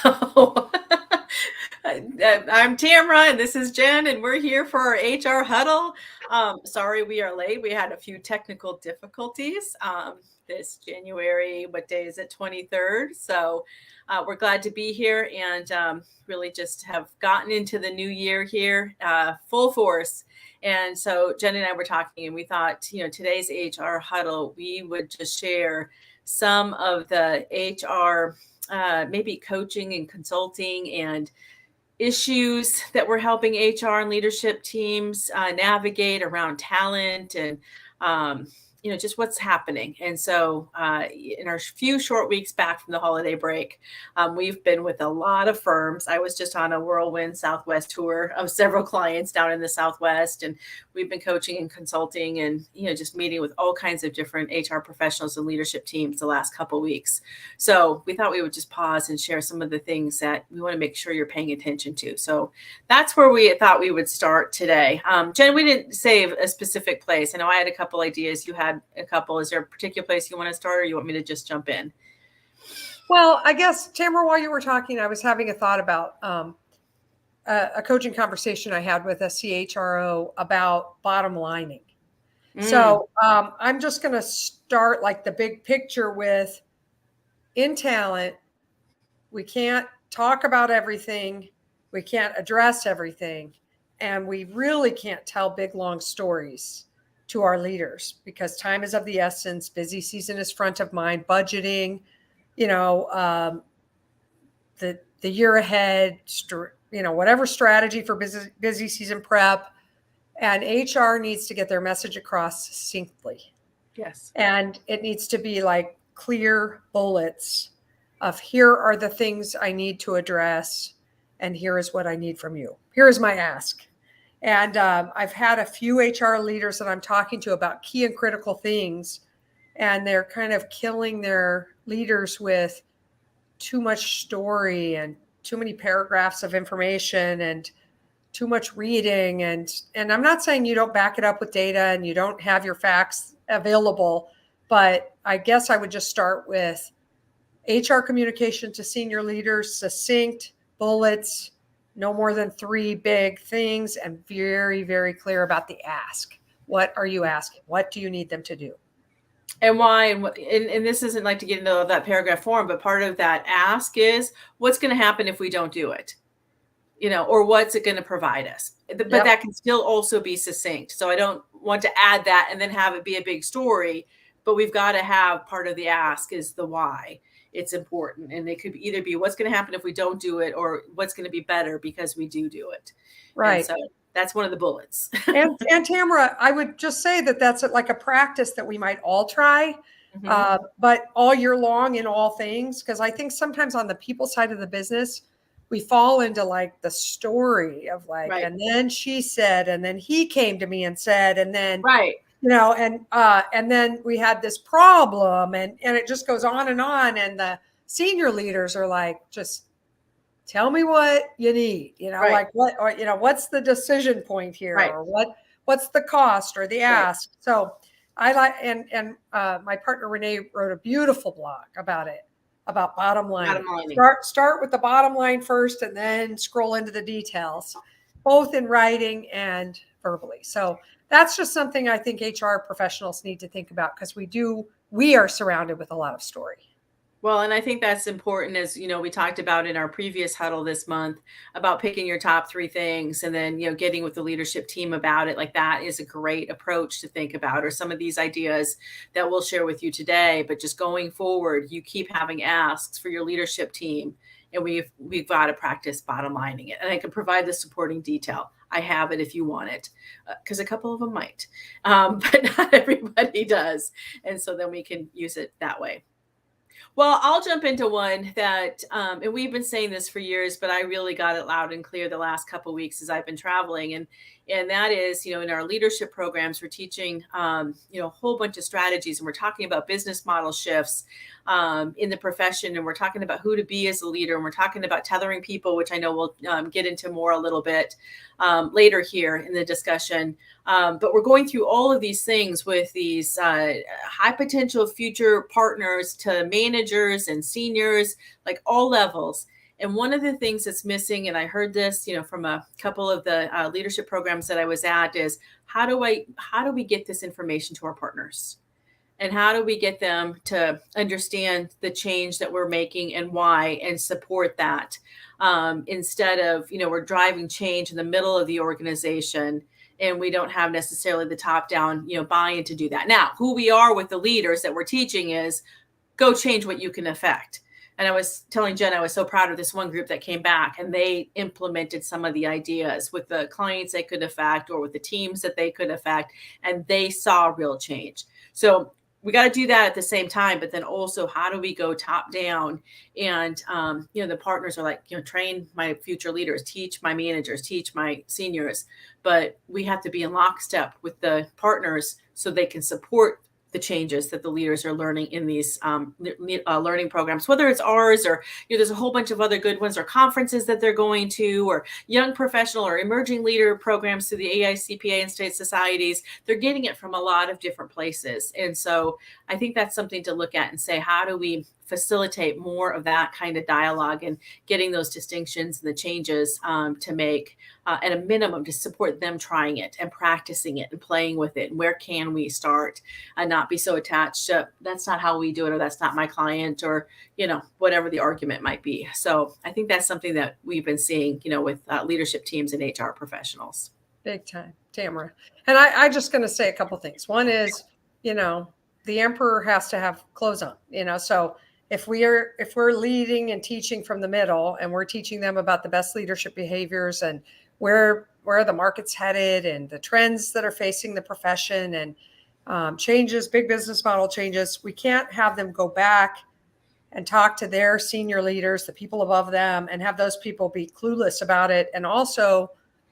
I'm Tamera, and this is Jen, and we're here for our HR Huddle. Sorry we are late. We had a few technical difficulties this January. What day is it? 23rd. So we're glad to be here and really just have gotten into the new year here full force. And so Jen and I were talking, and we thought, today's HR Huddle, we would just share some of the HR maybe coaching and consulting and issues that we're helping HR and leadership teams navigate around talent and just what's happening. And so in our few short weeks back from the holiday break, we've been with a lot of firms. I was just on a whirlwind Southwest tour of several clients down in the Southwest, and we've been coaching and consulting and just meeting with all kinds of different HR professionals and leadership teams the last couple of weeks. So we thought we would just pause and share some of the things that we want to make sure you're paying attention to. So that's where we thought we would start today. Jen, we didn't say a specific place. I know I had a couple ideas. You had a couple. Is there a particular place you want to start, or you want me to just jump in? Well, I guess, Tamara, while you were talking, I was having a thought about a coaching conversation I had with a CHRO about bottom lining. So I'm just going to start like the big picture with, in talent, we can't talk about everything. We can't address everything. And we really can't tell big, long stories to our leaders because time is of the essence. Busy season is front of mind. Budgeting, the year ahead, whatever strategy for busy season prep, and HR needs to get their message across succinctly. Yes. And it needs to be like clear bullets of, here are the things I need to address, and here is what I need from you. Here is my ask. And I've had a few HR leaders that I'm talking to about key and critical things, and they're kind of killing their leaders with too much story and too many paragraphs of information and too much reading. And I'm not saying you don't back it up with data and you don't have your facts available, but I guess I would just start with HR communication to senior leaders, succinct bullets, no more than 3 big things, and very, very clear about the ask. What are you asking? What do you need them to do? And why? And this isn't like to get into that paragraph form, but part of that ask is, what's going to happen if we don't do it? Or what's it going to provide us? But that can still also be succinct. So I don't want to add that and then have it be a big story, but we've got to have part of the ask is the why. It's important. And it could either be what's going to happen if we don't do it, or what's going to be better because we do it. Right. And so that's one of the bullets. and Tamara, I would just say that that's like a practice that we might all try, but all year long in all things, because I think sometimes on the people side of the business, we fall into like the story of like, right. And then she said, and then he came to me and said, and then, right. And then we had this problem, and it just goes on. And the senior leaders are like, just tell me what you need, right. like what, or, what's the decision point here, right. Or what's the cost or the ask. Right. So I like, and my partner Renee wrote a beautiful blog about it, about bottom line. Start with the bottom line first, and then scroll into the details, both in writing and verbally. So that's just something I think HR professionals need to think about, because we are surrounded with a lot of story. Well, and I think that's important, as we talked about in our previous huddle this month, about picking your top 3 things and then, getting with the leadership team about it. Like, that is a great approach to think about, or some of these ideas that we'll share with you today. But just going forward, you keep having asks for your leadership team, and we've got to practice bottom lining it. And I can provide the supporting detail. I have it if you want it, because a couple of them might, but not everybody does. And so then we can use it that way. Well, I'll jump into one that, and we've been saying this for years, but I really got it loud and clear the last couple of weeks as I've been traveling. And that is, in our leadership programs, we're teaching, a whole bunch of strategies, and we're talking about business model shifts in the profession. And we're talking about who to be as a leader. And we're talking about tethering people, which I know we'll get into more a little bit later here in the discussion. But we're going through all of these things with these high potential future partners to managers and seniors, like all levels. And one of the things that's missing, and I heard this, from a couple of the leadership programs that I was at, is how do we get this information to our partners? And how do we get them to understand the change that we're making and why, and support that, instead of, we're driving change in the middle of the organization and we don't have necessarily the top down, buy-in to do that. Now, who we are with the leaders that we're teaching is go change what you can affect. And I was telling Jen, I was so proud of this one group that came back and they implemented some of the ideas with the clients they could affect or with the teams that they could affect, and they saw real change. So we got to do that at the same time, but then also how do we go top down? And, the partners are like, train my future leaders, teach my managers, teach my seniors, but we have to be in lockstep with the partners so they can support the changes that the leaders are learning in these learning programs, whether it's ours or, there's a whole bunch of other good ones or conferences that they're going to, or young professional or emerging leader programs through the AICPA and state societies. They're getting it from a lot of different places. And so I think that's something to look at and say, how do we facilitate more of that kind of dialogue and getting those distinctions and the changes to make at a minimum to support them trying it and practicing it and playing with it. And where can we start and not be so attached to that's not how we do it, or that's not my client, or, whatever the argument might be. So I think that's something that we've been seeing, with leadership teams and HR professionals. Big time, Tamera. And I just going to say a couple things. One is, the emperor has to have clothes on, so if we're leading and teaching from the middle and we're teaching them about the best leadership behaviors and where the market's headed and the trends that are facing the profession and changes, big business model changes, we can't have them go back and talk to their senior leaders, the people above them, and have those people be clueless about it and also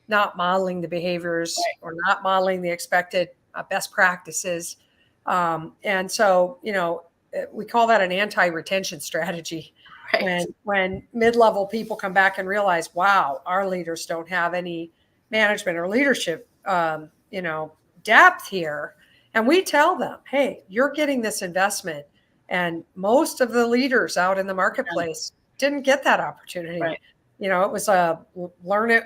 not modeling the behaviors or not modeling the expected best practices. And so, we call that an anti-retention strategy. Right. When mid-level people come back and realize, wow, our leaders don't have any management or leadership, depth here. And we tell them, hey, you're getting this investment. And most of the leaders out in the marketplace didn't get that opportunity. Right. It was learn it,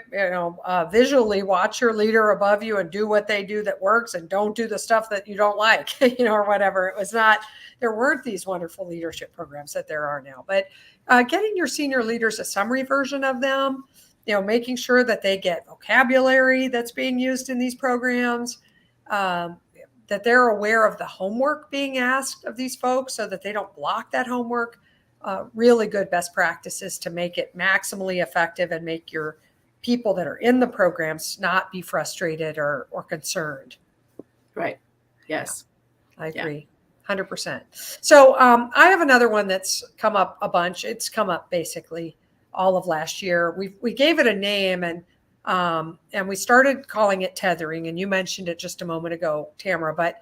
visually watch your leader above you and do what they do that works and don't do the stuff that you don't like, or whatever. It was not, there weren't these wonderful leadership programs that there are now, but getting your senior leaders a summary version of them, making sure that they get vocabulary that's being used in these programs, that they're aware of the homework being asked of these folks so that they don't block that homework. Really good best practices to make it maximally effective and make your people that are in the programs not be frustrated or concerned. Right. Yes. Yeah, I agree. 100%. So I have another one that's come up a bunch. It's come up basically all of last year. We gave it a name and we started calling it tethering. And you mentioned it just a moment ago, Tamera, but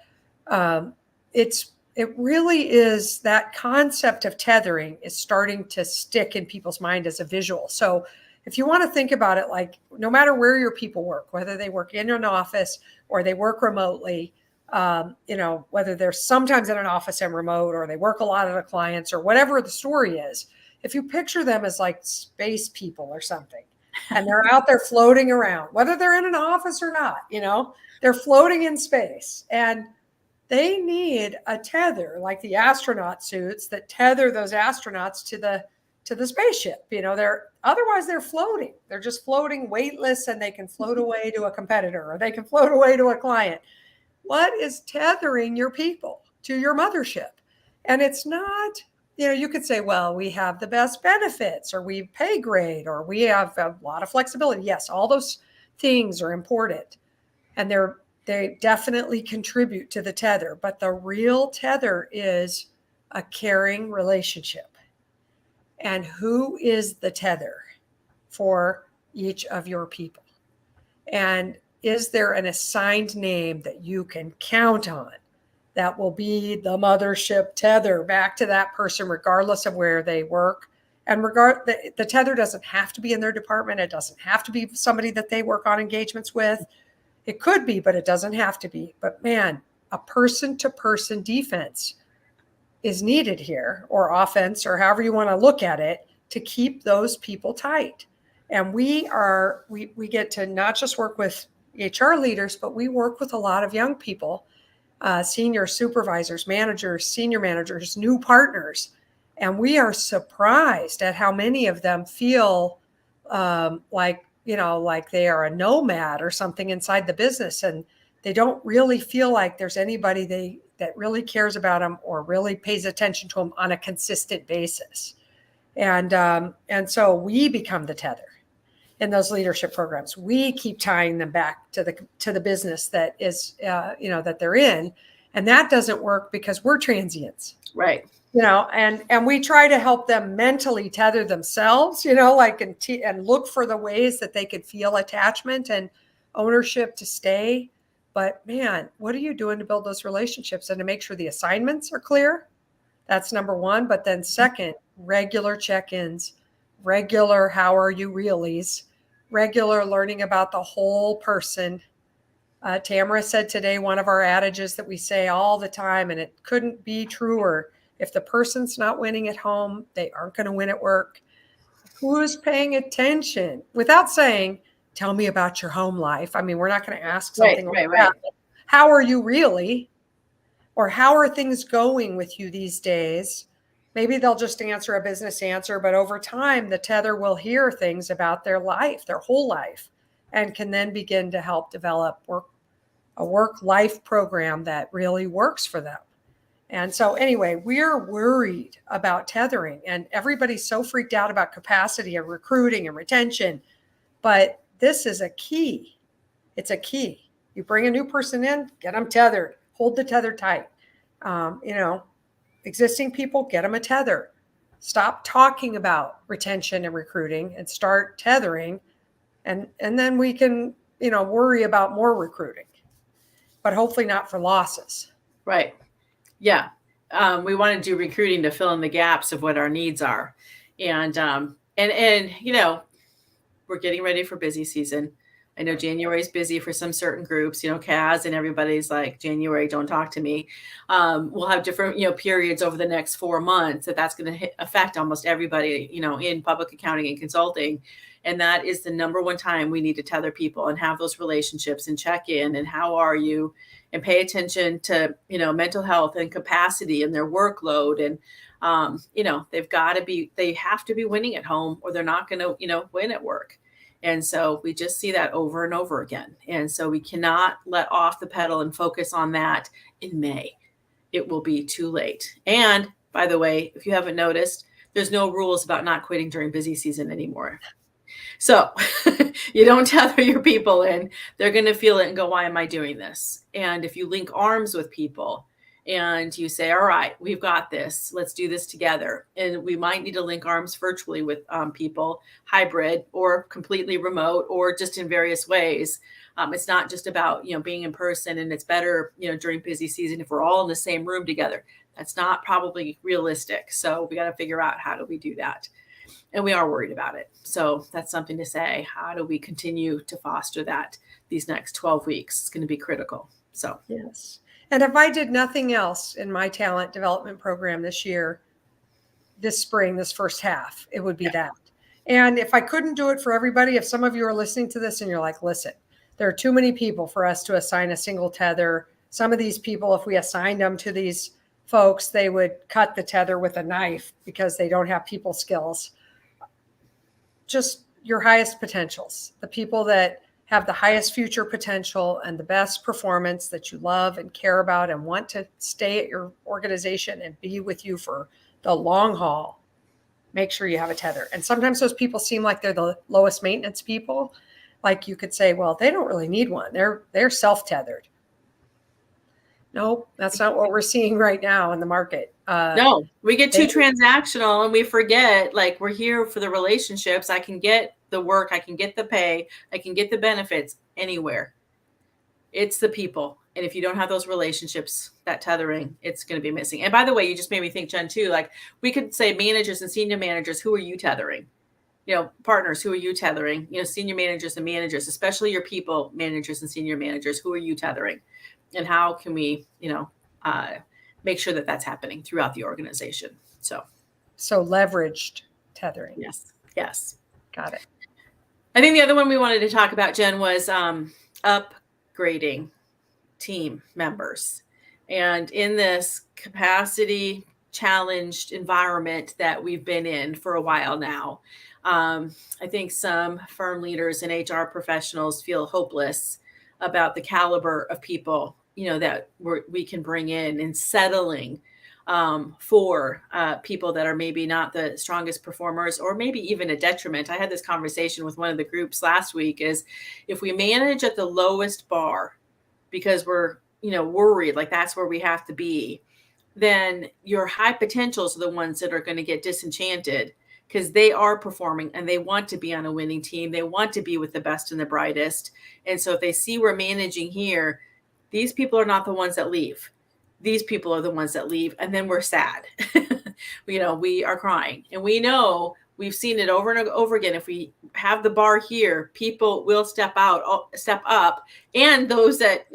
it really is that concept of tethering is starting to stick in people's mind as a visual. So if you want to think about it, like no matter where your people work, whether they work in an office or they work remotely, whether they're sometimes in an office and remote, or they work a lot of the clients, or whatever the story is, if you picture them as like space people or something, and they're out there floating around, whether they're in an office or not, they're floating in space, and they need a tether, like the astronaut suits that tether those astronauts to the spaceship. Otherwise they're floating. They're just floating weightless, and they can float away to a competitor, or they can float away to a client. What is tethering your people to your mothership? And it's not, you could say, well, we have the best benefits, or we pay great, or we have a lot of flexibility. Yes, all those things are important, and they definitely contribute to the tether. But the real tether is a caring relationship. And who is the tether for each of your people? And is there an assigned name that you can count on that will be the mothership tether back to that person, regardless of where they work? And the tether doesn't have to be in their department. It doesn't have to be somebody that they work on engagements with. It could be, but it doesn't have to be. But man, a person-to-person defense is needed here, or offense, or however you want to look at it, to keep those people tight. And we get to not just work with HR leaders, but we work with a lot of young people, senior supervisors, managers, senior managers, new partners. And we are surprised at how many of them feel like they are a nomad or something inside the business, and they don't really feel like there's anybody that really cares about them or really pays attention to them on a consistent basis. And so we become the tether in those leadership programs. We keep tying them back to the business that is that they're in, and that doesn't work because we're transients, right? And we try to help them mentally tether themselves, and look for the ways that they could feel attachment and ownership to stay. But man, what are you doing to build those relationships and to make sure the assignments are clear? That's number one. But then second, regular check-ins, regular how are you reallys, regular learning about the whole person. Tamera said today, one of our adages that we say all the time, and it couldn't be truer: if the person's not winning at home, they aren't going to win at work. Who's paying attention? Without saying, tell me about your home life. I mean, we're not going to ask something like that. How are you really? Or how are things going with you these days? Maybe they'll just answer a business answer, but over time, the tether will hear things about their life, their whole life, and can then begin to help develop a work-life program that really works for them. And so anyway, we're worried about tethering, and everybody's so freaked out about capacity and recruiting and retention. But this is a key. It's a key. You bring a new person in, get them tethered, hold the tether tight. Existing people, get them a tether. Stop talking about retention and recruiting and start tethering. And then we can, worry about more recruiting, but hopefully not for losses. Right. Yeah. We want to do recruiting to fill in the gaps of what our needs are. And we're getting ready for busy season. I know January is busy for some certain groups, Kaz and everybody's like, January, don't talk to me. We'll have different, periods over the next 4 months that's going to affect almost everybody, in public accounting and consulting. And that is the number one time we need to tether people and have those relationships and check in and how are you, and pay attention to, mental health and capacity and their workload. And, they have to be winning at home or they're not going to, win at work. And so we just see that over and over again. And so we cannot let off the pedal and focus on that in May. It will be too late. And by the way, if you haven't noticed, there's no rules about not quitting during busy season anymore. So you don't tether your people in, they're going to feel it and go, why am I doing this? And if you link arms with people and you say, all right, we've got this, let's do this together. And we might need to link arms virtually with people, hybrid or completely remote or just in various ways. It's not just about, being in person, and it's better, during busy season if we're all in the same room together. That's not probably realistic. So we got to figure out how do we do that. And we are worried about it. So that's something to say. How do we continue to foster that these next 12 weeks? It's going to be critical. So, yes. And if I did nothing else in my talent development program this year, this spring, this first half, it would be that. And if I couldn't do it for everybody, if some of you are listening to this and you're like, listen, there are too many people for us to assign a single tether. Some of these people, if we assigned them to these folks, they would cut the tether with a knife because they don't have people skills. Just your highest potentials, the people that have the highest future potential and the best performance that you love and care about and want to stay at your organization and be with you for the long haul, make sure you have a tether. And sometimes those people seem like they're the lowest maintenance people. Like you could say, well, they don't really need one. They're self-tethered. No, that's not what we're seeing right now in the market. No, we get too transactional and we forget, like, we're here for the relationships. I can get the work, I can get the pay, I can get the benefits anywhere. It's the people. And if you don't have those relationships, that tethering, it's going to be missing. And by the way, you just made me think, Jen, too, like we could say managers and senior managers, who are you tethering? Partners, who are you tethering? Senior managers and managers, especially your people managers and senior managers, who are you tethering? And how can we, make sure that that's happening throughout the organization? So leveraged Tethering. Yes. Yes. Got it. I think the other one we wanted to talk about, Jen, was upgrading team members. And in this capacity challenged environment that we've been in for a while now, I think some firm leaders and HR professionals feel hopeless about the caliber of people, that we can bring in and settling for people that are maybe not the strongest performers, or maybe even a detriment. I had this conversation with one of the groups last week, is if we manage at the lowest bar because we're worried, like that's where we have to be, then your high potentials are the ones that are going to get disenchanted, because they are performing and they want to be on a winning team. They want to be with the best and the brightest. And so if they see we're managing here, these people are not the ones that leave. These people are the ones that leave, and then we're sad. We are crying, and we know we've seen it over and over again. If we have the bar here, people will step up, and those that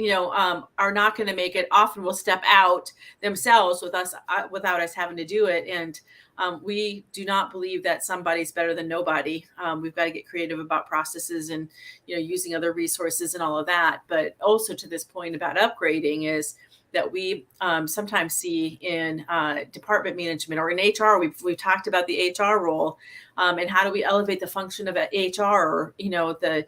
are not going to make it often will step out themselves without us having to do it. And we do not believe that somebody's better than nobody. We've got to get creative about processes and using other resources and all of that. But also, to this point about upgrading, is that we sometimes see in department management or in HR. We've talked about the HR role, and how do we elevate the function of HR, or the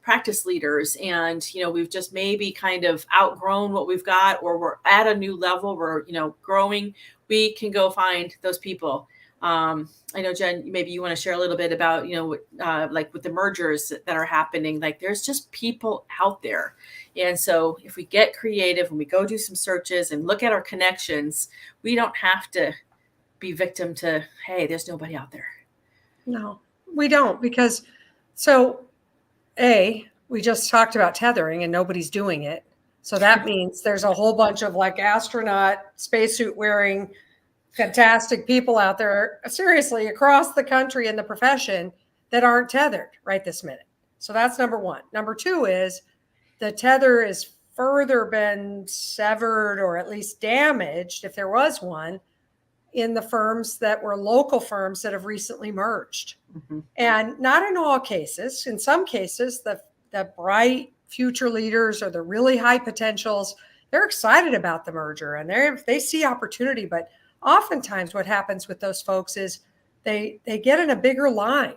practice leaders. And we've just maybe kind of outgrown what we've got, or we're at a new level. We're growing. We can go find those people. I know, Jen, maybe you want to share a little bit about, like with the mergers that are happening, like there's just people out there. And so if we get creative and we go do some searches and look at our connections, we don't have to be victim to, hey, there's nobody out there. No, we don't, because we just talked about tethering and nobody's doing it. So that means there's a whole bunch of like astronaut spacesuit wearing fantastic people out there, seriously, across the country in the profession, that aren't tethered right this minute. So that's number one. Number two is the tether is further been severed, or at least damaged, if there was one, in the firms that were local firms that have recently merged. Mm-hmm. And not in all cases. In some cases, the bright future leaders or the really high potentials, they're excited about the merger and they see opportunity. But oftentimes what happens with those folks is they get in a bigger line.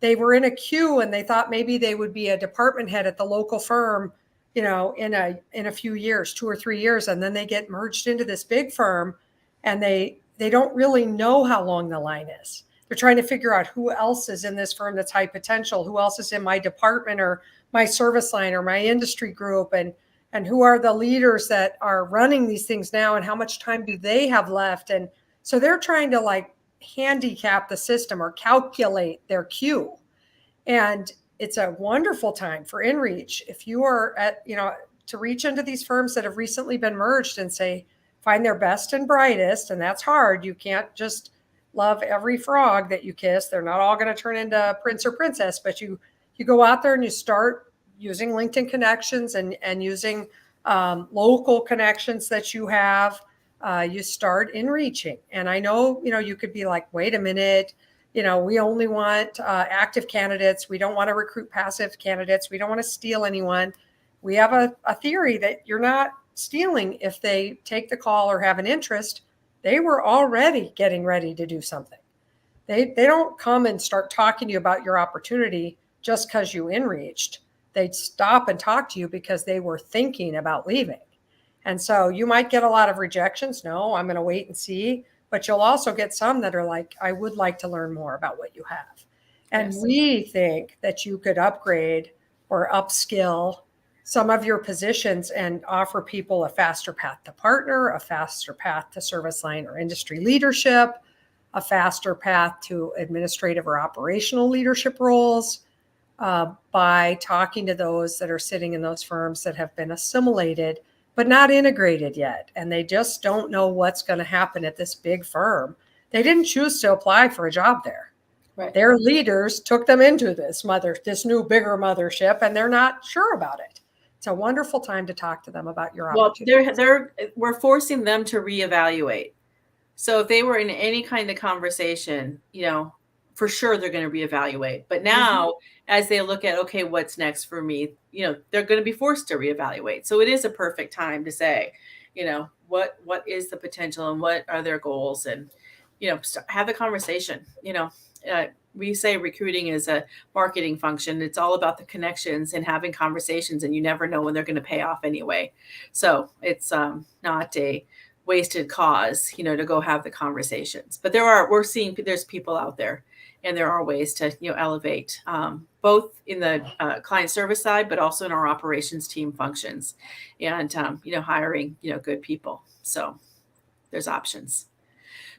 They were in a queue and they thought maybe they would be a department head at the local firm, in a few years, 2 or 3 years, and then they get merged into this big firm, and they don't really know how long the line is. They're trying to figure out who else is in this firm that's high potential, who else is in my department or my service line or my industry group, and who are the leaders that are running these things now, and how much time do they have left. And so they're trying to like handicap the system or calculate their queue. And it's a wonderful time for InReach. If you are to reach into these firms that have recently been merged and say, find their best and brightest. And that's hard. You can't just love every frog that you kiss. They're not all going to turn into prince or princess, but you go out there and you start using LinkedIn connections and using local connections that you have. You start InReaching. And I know, you could be like, wait a minute, we only want active candidates. We don't want to recruit passive candidates. We don't want to steal anyone. We have a theory that you're not stealing if they take the call or have an interest. They were already getting ready to do something. They don't come and start talking to you about your opportunity just because you InReached. They'd stop and talk to you because they were thinking about leaving. And so you might get a lot of rejections. No, I'm going to wait and see. But you'll also get some that are like, I would like to learn more about what you have. And yes, we think that you could upgrade or upskill some of your positions and offer people a faster path to partner, a faster path to service line or industry leadership, a faster path to administrative or operational leadership roles, by talking to those that are sitting in those firms that have been assimilated but not integrated yet. And they just don't know what's going to happen at this big firm. They didn't choose to apply for a job there. Right. Their leaders took them into this new bigger mothership, and they're not sure about it. It's a wonderful time to talk to them about your opportunities. We're forcing them to reevaluate. So if they were in any kind of conversation, for sure they're going to reevaluate. But now, as they look at, okay, what's next for me, they're going to be forced to reevaluate. So it is a perfect time to say, what is the potential and what are their goals, and have the conversation. We say recruiting is a marketing function. It's all about the connections and having conversations, and you never know when they're going to pay off anyway. So it's not a wasted cause, to go have the conversations. But we're seeing there's people out there, and there are ways to, elevate, both in the client service side, but also in our operations team functions, and hiring, good people. So there's options.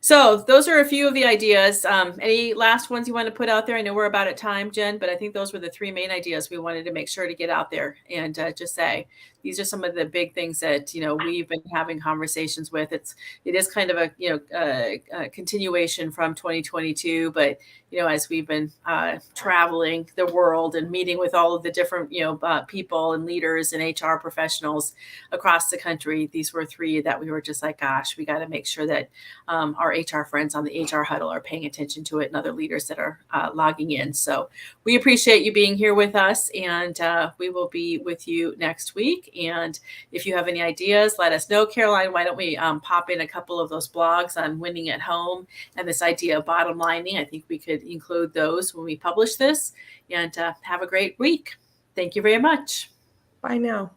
So those are a few of the ideas. Any last ones you want to put out there? I know we're about at time, Jen, but I think those were the three main ideas we wanted to make sure to get out there, and just say these are some of the big things that we've been having conversations with. It is kind of a continuation from 2022, but as we've been traveling the world and meeting with all of the different people and leaders and HR professionals across the country, these were three that we were just like, gosh, we got to make sure that our HR friends on the HR Huddle are paying attention to it, and other leaders that are logging in. So we appreciate you being here with us, and we will be with you next week. And if you have any ideas, let us know. Caroline, why don't we pop in a couple of those blogs on winning at home and this idea of bottom lining? I think we could include those when we publish this, and have a great week. Thank you very much. Bye now.